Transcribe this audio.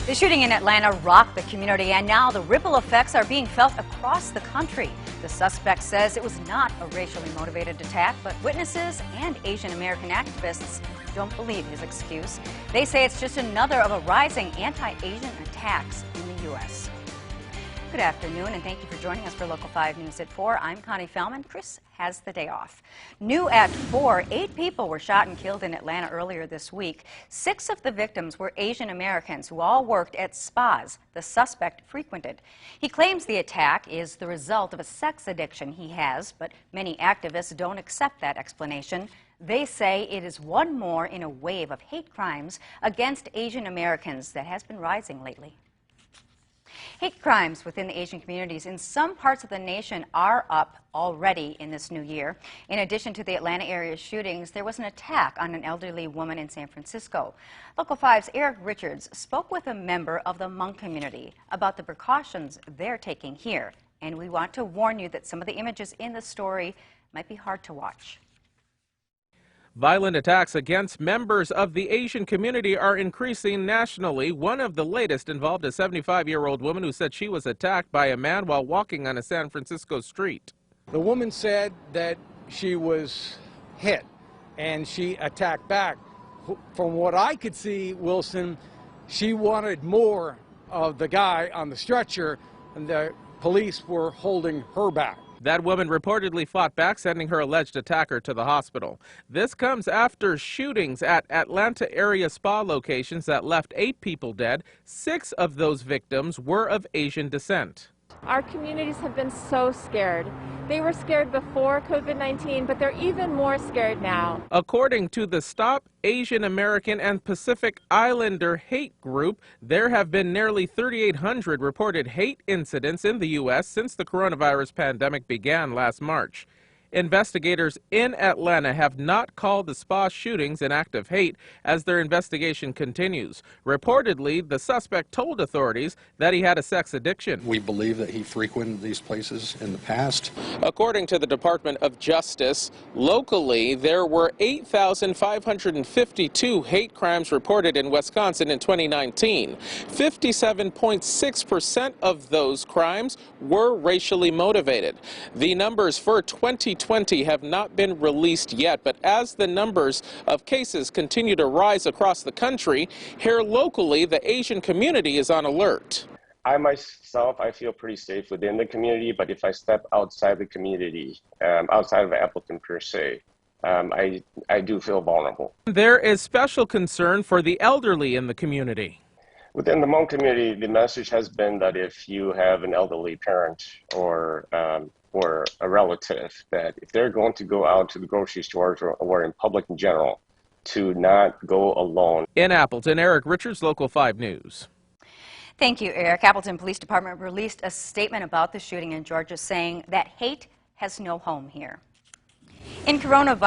The shooting in Atlanta rocked the community, and now the ripple effects are being felt across the country. The suspect says it was not a racially motivated attack, but witnesses and Asian American activists don't believe his excuse. They say it's just another of a rising anti-Asian attacks in the U.S. Good afternoon, and thank you for joining us for Local 5 News at 4. I'm Connie Fellman. Chris has the day off. New at 4, 8 people were shot and killed in Atlanta earlier this week. 6 of the victims were Asian Americans who all worked at spas the suspect frequented. He claims the attack is the result of a sex addiction he has, but many activists don't accept that explanation. They say it is one more in a wave of hate crimes against Asian Americans that has been rising lately. Hate crimes within the Asian communities in some parts of the nation are up already in this new year. In addition to the Atlanta area shootings, there was an attack on an elderly woman in San Francisco. Local 5's Eric Richards spoke with a member of the Hmong community about the precautions they're taking here. And we want to warn you that some of the images in the story might be hard to watch. Violent attacks against members of the Asian community are increasing nationally. One of the latest involved a 75-year-old woman who said she was attacked by a man while walking on a San Francisco street. The woman said that she was hit and she attacked back. From what I could see, Wilson, she wanted more of the guy on the stretcher, and the police were holding her back. That woman reportedly fought back, sending her alleged attacker to the hospital. This comes after shootings at Atlanta area spa locations that left 8 people dead. 6 of those victims were of Asian descent. Our communities have been so scared. They were scared before COVID-19, but they're even more scared now. According to the Stop Asian American and Pacific Islander Hate Group, there have been nearly 3,800 reported hate incidents in the U.S. since the coronavirus pandemic began last March. Investigators in Atlanta have not called the spa shootings an act of hate as their investigation continues. Reportedly, the suspect told authorities that he had a sex addiction. We believe that he frequented these places in the past. According to the Department of Justice, locally there were 8,552 hate crimes reported in Wisconsin in 2019. 57.6% of those crimes were racially motivated. The numbers for 2020 have not been released yet, but as the numbers of cases continue to rise across the country, here locally, the Asian community is on alert. I myself, I feel pretty safe within the community, but if I step outside the community, outside of Appleton per se, I do feel vulnerable. There is special concern for the elderly in the community. Within the Hmong community, the message has been that if you have an elderly parent or a relative, that if they're going to go out to the grocery stores or in public in general, to not go alone. In Appleton, Eric Richards, Local 5 News. Thank you, Eric. Appleton Police Department released a statement about the shooting in Georgia saying that hate has no home here. In coronavirus